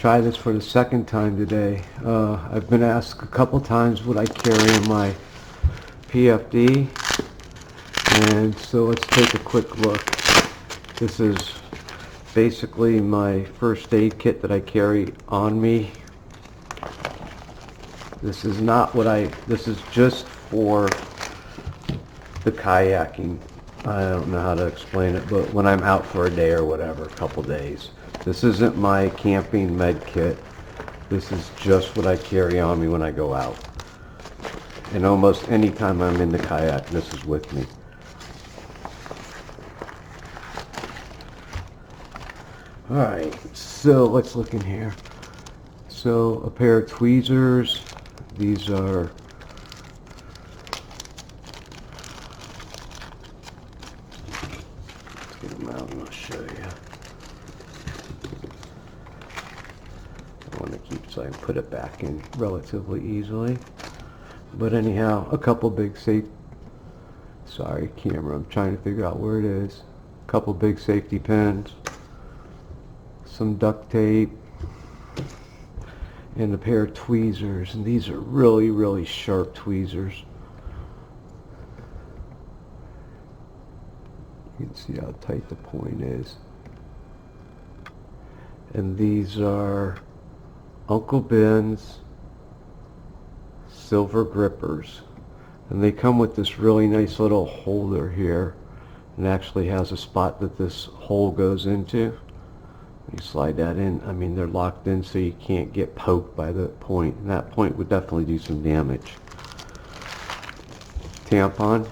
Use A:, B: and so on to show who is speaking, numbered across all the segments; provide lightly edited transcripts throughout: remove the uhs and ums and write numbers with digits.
A: try this for the second time today. I've been asked a couple times what I carry in my PFD, and so let's take a quick look. This is basically my first aid kit that I carry on me. This is not what this is just for the kayaking. I don't know how to explain it, but when I'm out for a day or whatever, a couple days. This isn't my camping med kit. This is just what I carry on me when I go out. And almost any time I'm in the kayak, this is with me. Alright, so let's look in here. So a pair of tweezers. These are out and I'll show you. I want to keep so I can put it back in relatively easily. But anyhow, a couple big sorry camera, I'm trying to figure out where it is. A couple big safety pins, some duct tape, and a pair of tweezers. And these are really sharp tweezers. You can see how tight the point is. And these are Uncle Ben's silver grippers. And they come with this really nice little holder here. And actually has a spot that this hole goes into. You slide that in. I mean, they're locked in so you can't get poked by the point. And that point would definitely do some damage. Tampon.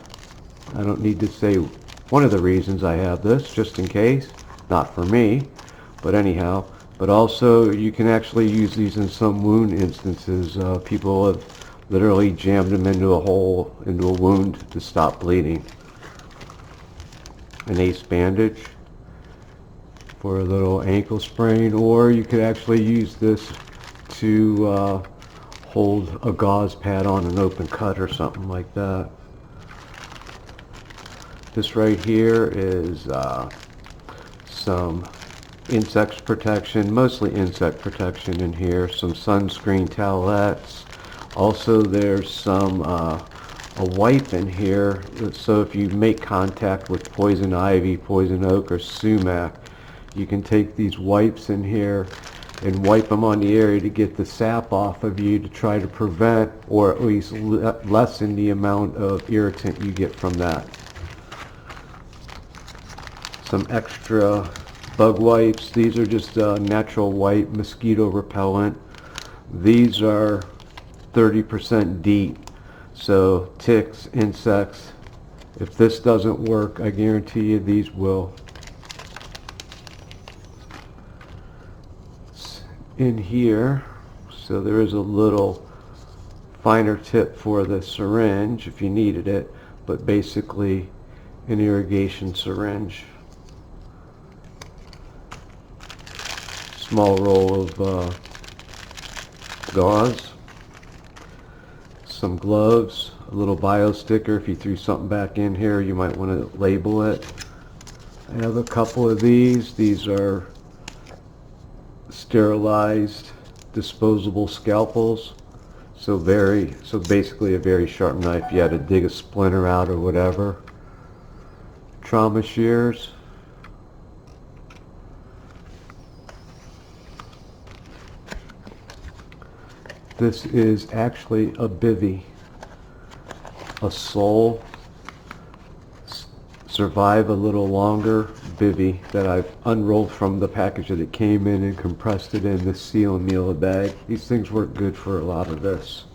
A: I don't need to say one of the reasons I have this, just in case, not for me, but anyhow. But also, you can actually use these in some wound instances. People have literally jammed them into a hole, into a wound to stop bleeding. An ace bandage for a little ankle sprain, or you could actually use this to hold a gauze pad on an open cut or something like that. This right here is some insect protection, mostly insect protection in here, some sunscreen towelettes. Also there's some a wipe in here, so if you make contact with poison ivy, poison oak, or sumac, you can take these wipes in here and wipe them on the area to get the sap off of you, to try to prevent or at least lessen the amount of irritant you get from that. Some extra bug wipes. These are just natural white mosquito repellent. These are 30% DEET, so ticks, insects. If this doesn't work, I guarantee you these will. In here, so there is a little finer tip for the syringe if you needed it, but basically an irrigation syringe. Small roll of gauze, some gloves, a little bio sticker. If you threw something back in here, you might want to label it. I have a couple of these. These are sterilized disposable scalpels. So basically a very sharp knife. You had to dig a splinter out or whatever. Trauma shears. This is actually a bivvy, a sole survive a little longer bivvy that I've unrolled from the package that it came in and compressed it in the seal and meal bag. These things work good for a lot of this.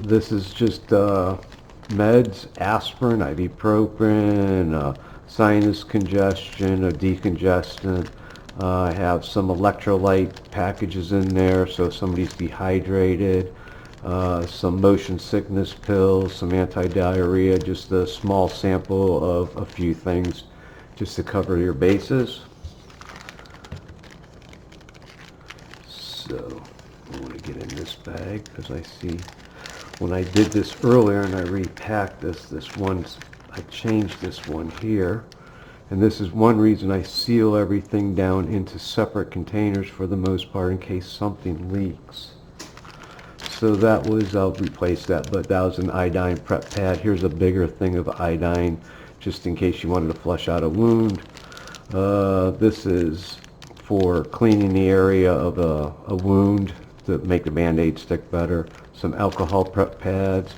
A: This is just meds, aspirin, ibuprofen, sinus congestion, a decongestant. I have some electrolyte packages in there, so if somebody's dehydrated. Some motion sickness pills, some anti-diarrhea, just a small sample of a few things just to cover your bases. So I want to get in this bag because I see when I did this earlier and I repacked this, I changed this one here And this is one reason I seal everything down into separate containers for the most part in case something leaks. So that was, I'll replace that, but that was an iodine prep pad. Here's a bigger thing of iodine just in case you wanted to flush out a wound. This is for cleaning the area of a wound to make the band-aid stick better. Some alcohol prep pads.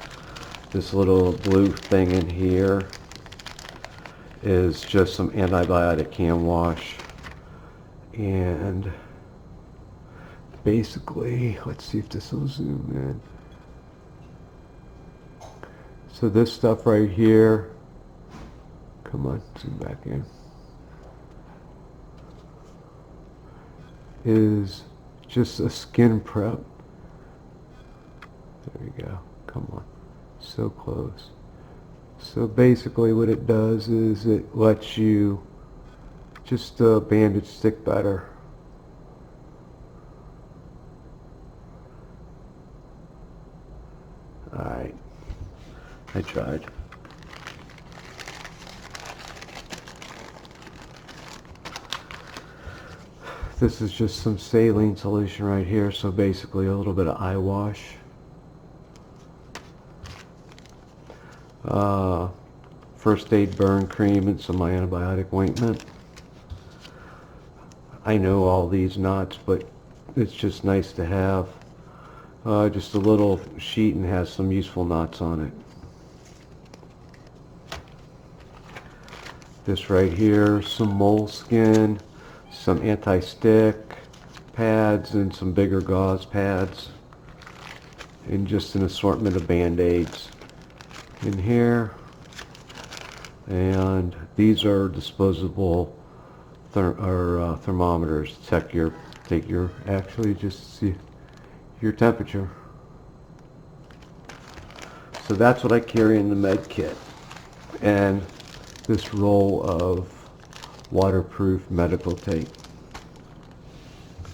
A: This little blue thing in here is just some antibiotic hand wash. And basically, let's see if this will zoom in. So this stuff right here, come on, zoom back in, is just a skin prep. There we go, come on, so close. So basically what it does is it lets you just bandage stick better. Alright, I tried. This is just some saline solution right here, so basically a little bit of eye wash. First aid burn cream and some antibiotic ointment. I know all these knots, but it's just nice to have. Just a little sheet and has some useful knots on it. This right here, some moleskin, some anti-stick pads and some bigger gauze pads, and just an assortment of band-aids in here. And these are disposable thermometers to take your actually just see your temperature. So that's what I carry in the med kit, and this roll of waterproof medical tape.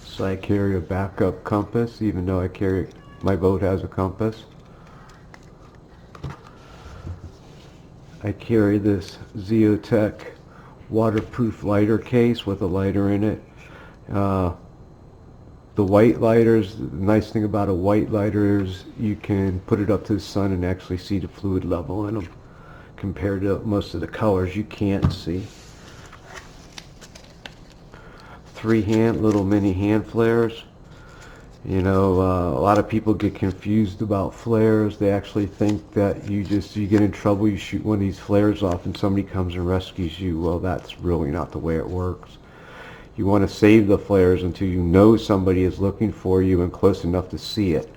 A: So I carry a backup compass, even though my boat has a compass. I carry this Zeotech waterproof lighter case with a lighter in it. The white lighters, the nice thing about a white lighter is you can put it up to the sun and actually see the fluid level in them, compared to most of the colors you can't see. 3 little mini hand flares. You know, a lot of people get confused about flares. They actually think that you get in trouble, you shoot one of these flares off and somebody comes and rescues you. Well, that's really not the way it works. You want to save the flares until you know somebody is looking for you and close enough to see it.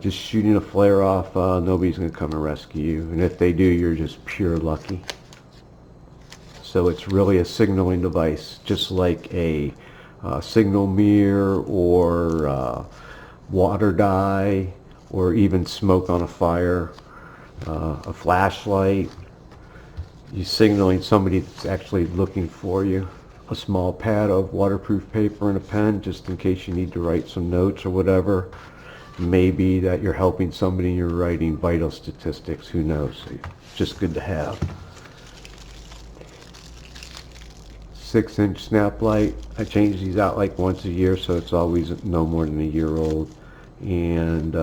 A: Just shooting a flare off, nobody's going to come and rescue you. And if they do, you're just pure lucky. So it's really a signaling device, just like a signal mirror or water dye or even smoke on a fire, a flashlight. You're signaling somebody that's actually looking for you. A small pad of waterproof paper and a pen just in case you need to write some notes or whatever. Maybe that you're helping somebody and you're writing vital statistics, who knows. Just good to have. 6-inch snap light. I change these out like once a year, so it's always no more than a year old. And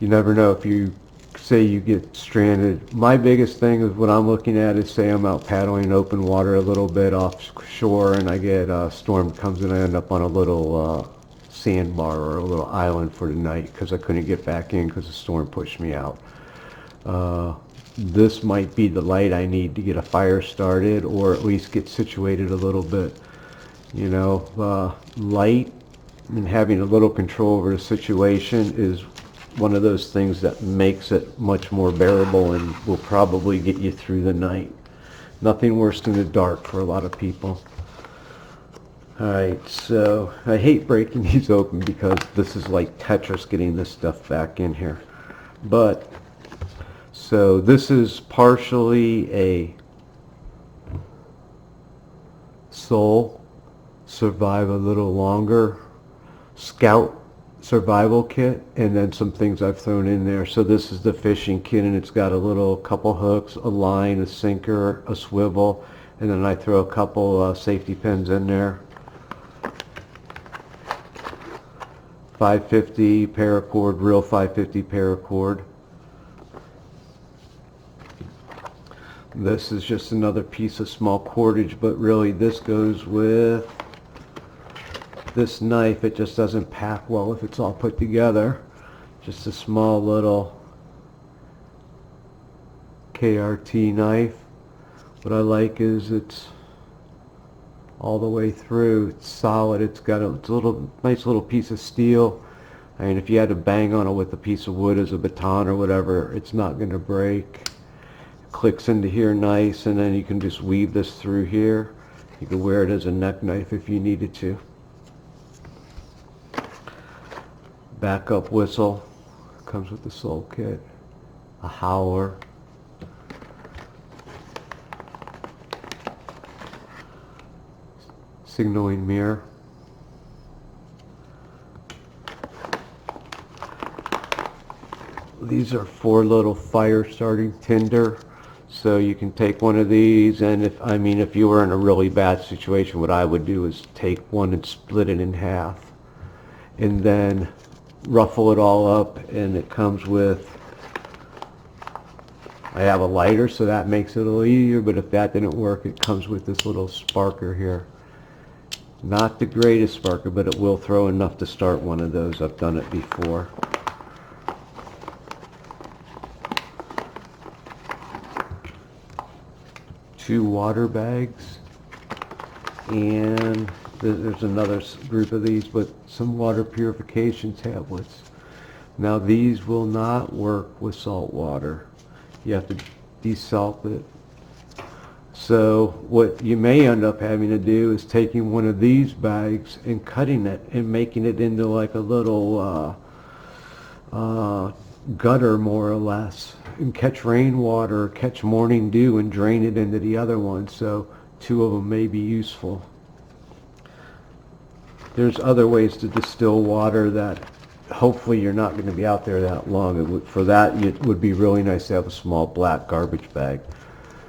A: you never know if you say you get stranded. My biggest thing is what I'm looking at is, say I'm out paddling in open water a little bit offshore and I get a storm comes and I end up on a little sandbar or a little island for the night because I couldn't get back in because the storm pushed me out. This might be the light I need to get a fire started or at least get situated a little bit. You know, light and having a little control over the situation is one of those things that makes it much more bearable and will probably get you through the night. Nothing worse than the dark for a lot of people. Alright, so I hate breaking these open because this is like Tetris getting this stuff back in here. But, so this is partially a Soul Survive a Little Longer Scout survival kit, and then some things I've thrown in there. So this is the fishing kit, and it's got a little couple hooks, a line, a sinker, a swivel, and then I throw a couple safety pins in there. 550 paracord, real 550 paracord. This is just another piece of small cordage, but really this goes with this knife. It just doesn't pack well if it's all put together. Just a small little KRT knife. What I like is it's all the way through. It's solid. It's got a nice little piece of steel. I mean, if you had to bang on it with a piece of wood as a baton or whatever, it's not going to break. It clicks into here nice, and then you can just weave this through here. You can wear it as a neck knife if you needed to. Backup whistle comes with the sole kit. A howler. Signaling mirror. These are 4 little fire starting tinder. So you can take one of these, and if you were in a really bad situation, what I would do is take one and split it in half, and then ruffle it all up. And it comes with, I have a lighter, so that makes it a little easier, but if that didn't work, it comes with this little sparker here. Not the greatest sparker, but it will throw enough to start one of those. I've done it before. Two water bags, and there's another group of these, but some water purification tablets. Now these will not work with salt water. You have to desalt it. So what you may end up having to do is taking one of these bags and cutting it and making it into like a little gutter, more or less, and catch rainwater, catch morning dew, and drain it into the other one. So 2 of them may be useful. There's other ways to distill water that hopefully you're not going to be out there that long. For that, it would be really nice to have a small black garbage bag.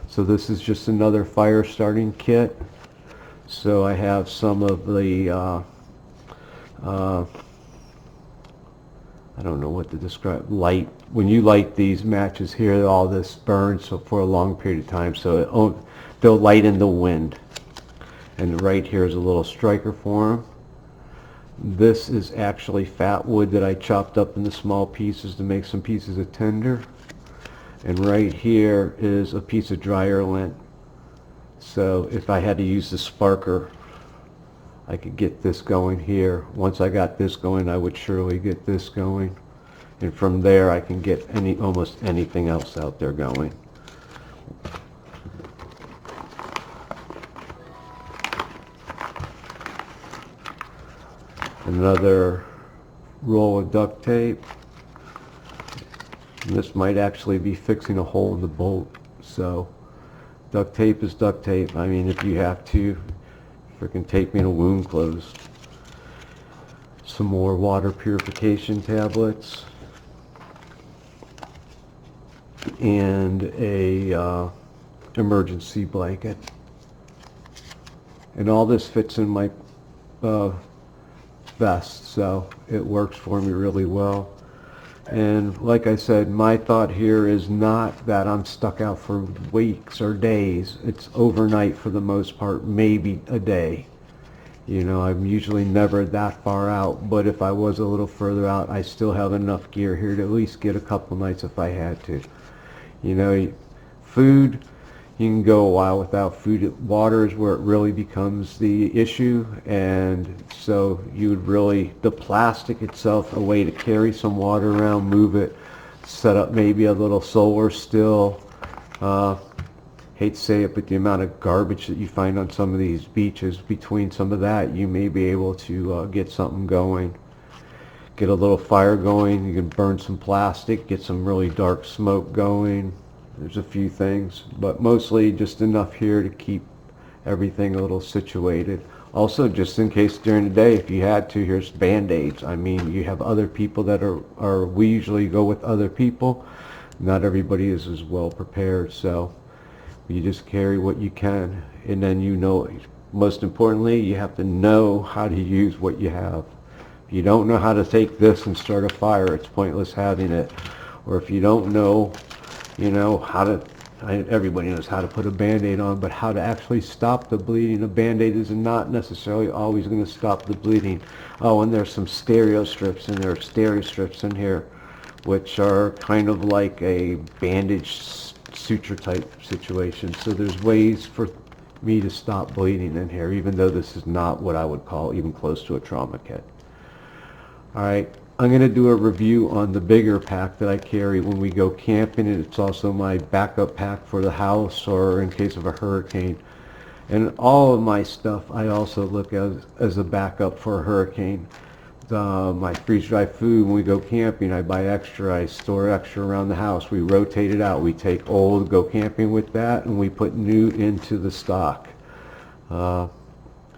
A: So this is just another fire starting kit. So I have some of the I don't know what to describe, light. When you light these matches here, all this burns for a long period of time, so they'll light in the wind. And right here is a little striker for them. This is actually fat wood that I chopped up into small pieces to make some pieces of tinder. And right here is a piece of dryer lint. So if I had to use the sparker, I could get this going here. Once I got this going, I would surely get this going. And from there, I can get almost anything else out there going. Another roll of duct tape. And this might actually be fixing a hole in the bolt. So duct tape is duct tape. I mean, if you have to, freaking tape me in a wound closed. Some more water purification tablets, and a emergency blanket. And all this fits in my vest, so it works for me really well. And like I said, my thought here is not that I'm stuck out for weeks or days. It's overnight for the most part, maybe a day. You know, I'm usually never that far out, but if I was a little further out, I still have enough gear here to at least get a couple nights if I had to. You know, food, you can go a while without food. Water is where it really becomes the issue, and so you would really, the plastic itself, a way to carry some water around, move it, set up maybe a little solar still. Hate to say it, but the amount of garbage that you find on some of these beaches, between some of that, you may be able to get something going. Get a little fire going, you can burn some plastic, get some really dark smoke going. There's a few things, but mostly just enough here to keep everything a little situated. Also, just in case during the day, if you had to, here's Band-Aids. I mean, you have other people that we usually go with other people. Not everybody is as well prepared, so you just carry what you can. And then, most importantly, you have to know how to use what you have. If you don't know how to take this and start a fire, it's pointless having it. Or if you don't know, how to, everybody knows how to put a Band-Aid on, but how to actually stop the bleeding. A Band-Aid is not necessarily always going to stop the bleeding. Oh, and there's some stereo strips, and there are stereo strips in here, which are kind of like a bandage suture type situation. So there's ways for me to stop bleeding in here, even though this is not what I would call even close to a trauma kit. Alright, I'm going to do a review on the bigger pack that I carry when we go camping, and it's also my backup pack for the house or in case of a hurricane. And all of my stuff I also look as a backup for a hurricane. My freeze-dry food, when we go camping, I buy extra. I store extra around the house. We rotate it out. We take old, go camping with that, and we put new into the stock.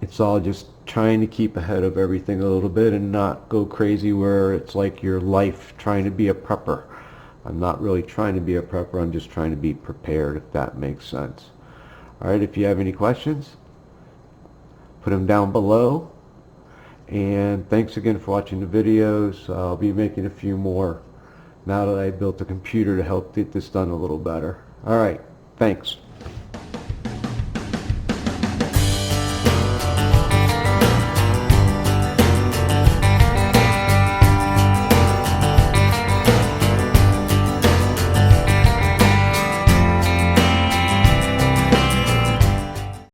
A: It's all just trying to keep ahead of everything a little bit and not go crazy where it's like your life trying to be a prepper. I'm not really trying to be a prepper. I'm just trying to be prepared, if that makes sense. Alright, if you have any questions, put them down below. And thanks again for watching the videos. I'll be making a few more now that I built a computer to help get this done a little better. Alright, thanks.